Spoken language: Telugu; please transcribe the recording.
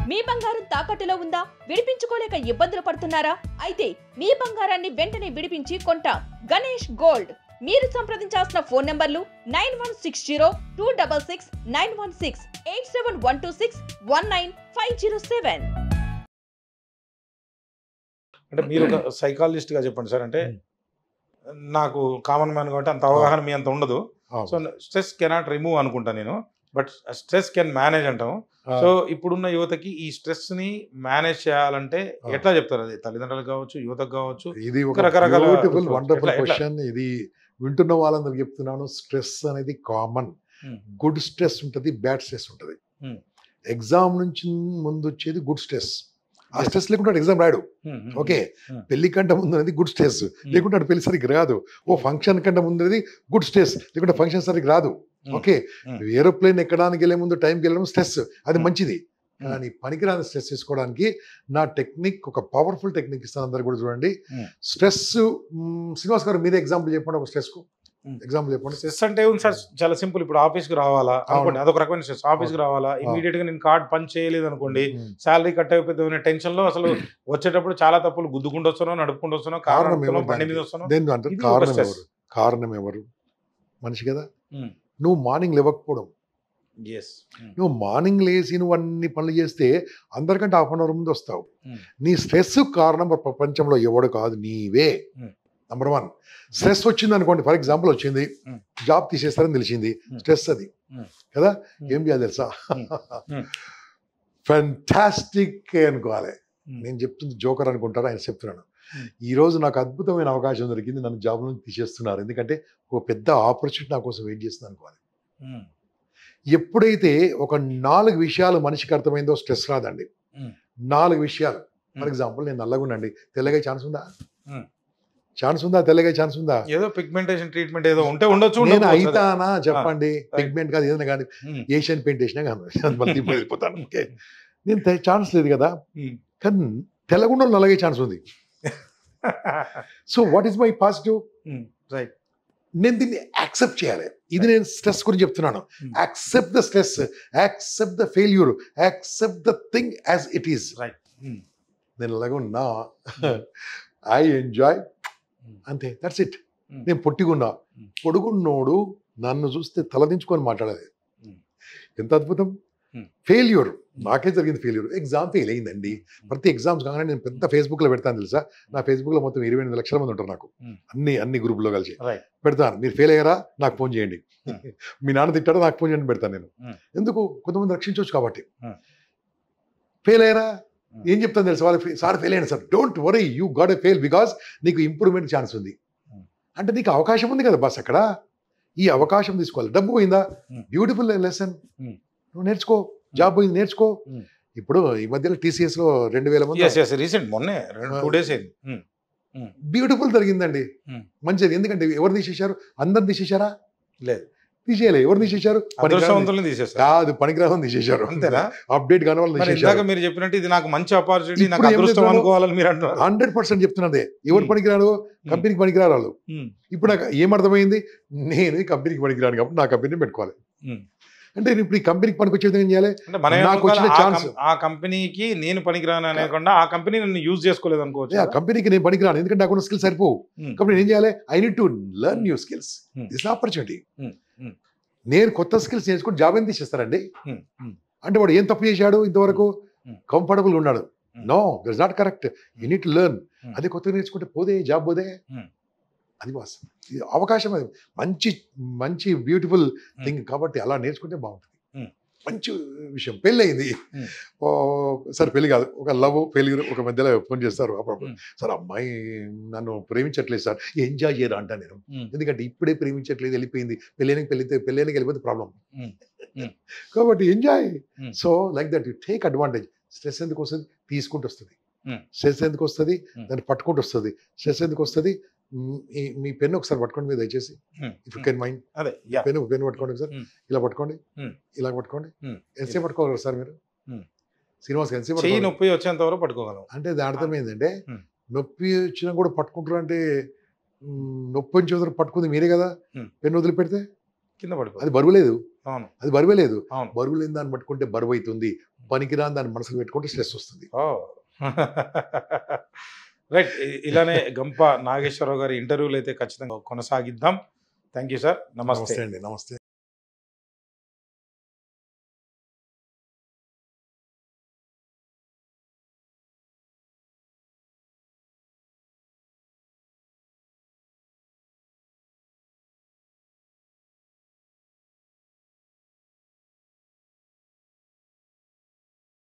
మీ బంగారం తాకట్టులో ఉందా? విడిపించుకోలేక ఇబ్బందులు పడుతున్నారా? అయితే మీ బంగారాన్ని వెంటనే విడిపించి కొంటాం. గణేష్ గోల్డ్. మీరు సంప్రదించాల్సిన ఫోన్ నంబర్లు 9160-266-916, 8712619507. అంటే మీరు ఒక సైకాలజిస్ట్ గా చెప్పండి సార్. అంటే నాకు కామన్ మ్యాన్ కాబట్టి అంత అవగాహన మీ అంత ఉండదు. సో స్ట్రెస్ కెనాట్ రిమూవ్ అనుకుంటా నేను, బట్ స్ట్రెస్ కెన్ మేనేజ్ అంటాము. సో ఇప్పుడున్న యువతకి ఈ స్ట్రెస్ ని మేనేజ్ చేయాలంటే ఎట్లా చెప్తారు? అది తల్లిదండ్రులకు కావచ్చు, యువతకు కావచ్చు. ఇది ఒక బ్యూటిఫుల్ వండర్ఫుల్ క్వశ్చన్. ఇది వింటున్న వాళ్ళందరికి చెప్తున్నాను. స్ట్రెస్ అనేది కామన్. గుడ్ స్ట్రెస్ ఉంటుంది, బ్యాడ్ స్ట్రెస్ ఉంటుంది. ఎగ్జామ్ నుంచి ముందు వచ్చేది గుడ్ స్ట్రెస్. ఆ స్ట్రెస్ లేకుండా ఎగ్జామ్ రాడు. ఓకే, పెళ్లి కంటే ముందు అనేది గుడ్ స్ట్రెస్, లేకుంటే పెళ్లి సరిగ్గా రాదు. ఓ ఫంక్షన్ కంటే ముందు అనేది గుడ్ స్ట్రెస్, లేకుంటే ఫంక్షన్ సరిగ్గా రాదు. ఓకే, ఏరోప్లేన్ ఎక్కడానికి వెళ్ళే ముందు టైంకి వెళ్ళడం స్ట్రెస్, అది మంచిది. కానీ పనికిరాని స్ట్రెస్ తీసుకోవడానికి నా టెక్నిక్, ఒక పవర్ఫుల్ టెక్నిక్ ఇస్తాను. అందరు కూడా చూడండి. స్ట్రెస్, శ్రీనివాస్ గారు మీరే ఎగ్జాంపుల్ చెప్పండి. ఒక స్ట్రెస్ కు ఎగ్జాంపుల్ చెప్పండి. స్ట్రెస్ అంటే సార్ చాలా సింపుల్. ఇప్పుడు ఆఫీస్ కి రావాలా అనుకోండి, అదొక రకమైన స్ట్రెస్. ఆఫీస్ కి రావాలా, ఇమీడియట్ గా నేను కార్డ్ పని చేయలేదు అనుకోండి, శాలరీ కట్ అయిపోతుంది టెన్షన్ లో, అసలు వచ్చేటప్పుడు చాలా తప్పులు గుద్దుకుంటూ వస్తున్నావు, నడుపుకుంటూ వస్తున్నావు, బండి మీద వస్తున్నావు. కారణం ఎవరు? మనిషి కదా. నువ్వు మార్నింగ్ లేవకపోవడం. నువ్వు మార్నింగ్ లేచి నువ్వు అన్ని పనులు చేస్తే అందరికంటే హాఫ్ అన్ అవర్ ముందు వస్తావు. నీ స్ట్రెస్ కారణం ప్రపంచంలో ఎవడు కాదు, నీవే. నంబర్ 1. స్ట్రెస్ వచ్చింది అనుకోండి, ఫర్ ఎగ్జాంపుల్ వచ్చింది, జాబ్ తీసేస్తారని తెలిసింది, స్ట్రెస్ అది కదా. ఏం చేయాలి తెలుసా? ఫ్యాంటాస్టిక్ అనుకోవాలి. నేను చెప్తుంది జోకర్ అనుకుంటారు, ఆయన చెప్తున్నాను. ఈ రోజు నాకు అద్భుతమైన అవకాశం దొరికింది, నన్ను జాబ్ నుంచి తీసేస్తున్నారు, ఎందుకంటే ఒక పెద్ద ఆపర్చునిటీ నా కోసం వెయిట్ చేస్తుంది అనుకోవాలి. ఎప్పుడైతే ఒక 4 విషయాలు మనిషికి అర్థమైందో స్ట్రెస్ రాదండి. 4 విషయాలు. ఫర్ ఎగ్జాంపుల్, నేను నల్లగుండండి, తెల్లగా ఛాన్స్ ఉందా? ఛాన్స్ ఉందా? తెల్లగా ఛాన్స్ ఉందా? ఏదో పిగ్మెంటేషన్ ట్రీట్మెంట్ ఏదో ఉంటే ఉండొచ్చు. నేను అయితానా చెప్పండి? పిగ్మెంట్ కాదు, ఏదైనా కానీ ఏషియన్ పెయింట్ వేసినా కానీ మళ్ళీ వెళ్ళిపోతాను. ఓకే, నేను ఛాన్స్ లేదు కదా. కానీ తెల్లగుండలో నల్లగే ఛాన్స్ ఉంది. So what is my positive? Right, నేను దీన్ని యాక్సెప్ట్ చేయాలి. ఇది నేను స్ట్రెస్ గురించి చెప్తున్నాను. Accept the stress, accept the failure, accept the thing as it is. నేను అలాగే ఉన్నా, ఐ ఎంజాయ్, అంతే, దట్స్ ఇట్. నేను పొట్టిగున్నా, పొడుగున్నోడు నన్ను చూస్తే తలదించుకొని మాట్లాడాలి. ఎంత అద్భుతం. ఫెయిల్యూర్ నాకే జరిగింది. ఫెయిల్యూర్, ఎగ్జామ్ ఫెయిల్ అయిందండి. ప్రతి ఎగ్జామ్స్ కాగానే నేను పెద్ద ఫేస్బుక్లో పెడతాను తెలుసా. నా ఫేస్బుక్లో మొత్తం 28 లక్షల మంది ఉంటారు నాకు, అన్ని గ్రూపుల్లో కలిసి పెడతాను. మీరు ఫెయిల్ అయ్యారా నాకు ఫోన్ చేయండి, మీ నాన్న తిట్టారా నాకు ఫోన్ చేయండి పెడతాను నేను. ఎందుకు? కొంతమంది రక్షించవచ్చు కాబట్టి. ఫెయిల్ అయ్యారా ఏం చెప్తాను తెలుసు, వాళ్ళు సార్ ఫెయిల్ అయ్యాను sir, don't worry, you got a fail because నీకు ఇంప్రూవ్మెంట్ ఛాన్స్ ఉంది. అంటే నీకు అవకాశం ఉంది కదా బాస్, అక్కడ ఈ అవకాశం తీసుకోవాలి. డబ్బు పోయిందా, బ్యూటిఫుల్ లెసన్, నువ్వు నేర్చుకో. జాబ్ పోయింది, నేర్చుకో. ఇప్పుడు ఈ మధ్యలో TCS లో 2000 మంది రీసెంట్ మొన్నే 2 days బ్యూటిఫుల్ జరిగిందండి. మంచిది. ఎందుకంటే ఎవరు తీసేశారు? అందరు తీసేశారా? లేదు, తీసేయలే. ఎవరు తీసేశారు? కాదు, పనికిరాని తీసేశారు. అంతేనా? అప్డేట్ కాని వాళ్ళు తీసేశారు. మీరు చెప్పినట్టు ఇది నాకు మంచి ఆపర్చునిటీ, నాకు అదృష్టం అనుకోవాలని మీరు అంటున్నారు. 100% చెప్తున్నదే. ఎవరు పనికిరాడు? కంపెనీకి పనికిరారు వాళ్ళు. ఇప్పుడు నాకు ఏమర్థమైంది, నేను ఈ కంపెనీకి పనికిరాను కాబట్టి నా కంపెనీని పెట్టుకోవాలి. అంటే ఇప్పుడు ఈ కంపెనీకి పనికొచ్చేది ఏం చేయాలి? నాకు వచ్చిన ఛాన్స్, ఆ కంపెనీకి నేను పనికిరాను అనేకుండా ఆ కంపెనీ నన్ను యూజ్ చేసుకోలేదు అనుకోవచ్చు. ఆ కంపెనీకి నేను పనికిరాను, ఎందుకంటే నాకు స్కిల్స్ సరిపోవు. కాబట్టి ఏం చేయాలి? I need to learn new skills. This opportunity. నేను కొత్త స్కిల్స్ నేర్చుకుని జాబ్ ఏం తీసేస్తారండి? అంటే వాడు ఏం తప్పు చేశాడు ఇంతవరకు? కంఫర్టబుల్గా ఉన్నాడు. No, that's not correct. You need to learn. అదే కొత్తగా నేర్చుకుంటే పోదే, జాబ్ పోదే. అది వాస్తవం. అవకాశం, అది మంచి మంచి బ్యూటిఫుల్ థింగ్. కాబట్టి అలా నేర్చుకుంటే బాగుంటుంది. మంచి విషయం. పెళ్ళి అయింది సార్, పెళ్లి కాదు, ఒక లవ్ ఫెయిల్యూర్. ఒక మధ్యలో ఫోన్ చేస్తారు అప్పుడప్పుడు, సార్ అమ్మాయి నన్ను ప్రేమించట్లేదు సార్, ఎంజాయ్ చేయరా అంటా నేను. ఎందుకంటే ఇప్పుడే ప్రేమించట్లేదు, వెళ్ళిపోయింది, పెళ్ళైనకి వెళ్ళిపోతే ప్రాబ్లం. కాబట్టి enjoy. So like that you take advantage. Stress ఎందుకు వస్తుంది? తీసుకుంటూ వస్తుంది. స్ట్రెస్ ఎందుకు వస్తుంది? దాన్ని పట్టుకుంటూ వస్తుంది. స్ట్రెస్ ఎందుకు వస్తుంది? మీ పెన్ను ఒకసారి పట్టుకోండి మీరు దయచేసి, if you can mind. Pen పట్టుకోండి సార్, ఇలా పట్టుకోండి, ఇలా పట్టుకోండి. ఎంతసేపు పట్టుకోగలరు సార్ మీరు? శ్రీనివాస్ ఎంతసేపు? నొప్పి వచ్చేంత వరకు పట్టుకోగలం. అంటే దాని అర్థం ఏంటంటే, నొప్పి వచ్చినా కూడా పట్టుకుంటారు అంటే, నొప్పి వచ్చే వరకు పట్టుకుంది మీరే కదా. పెన్ను వదిలిపెడితే కింద పడిపోతుంది. అది బరువు లేదు, అవును అది బరువే లేదు. అవును. బరువు లేని దాన్ని పట్టుకుంటే బరువు అవుతుంది, పనికిరాని దాన్ని మనసులో పెట్టుకుంటే స్ట్రెస్ వస్తుంది. రైట్. ఇలానే గంప నాగేశ్వరరావు గారి ఇంటర్వ్యూలు అయితే ఖచ్చితంగా కొనసాగిద్దాం. Thank you sir. నమస్తే అండి, నమస్తే.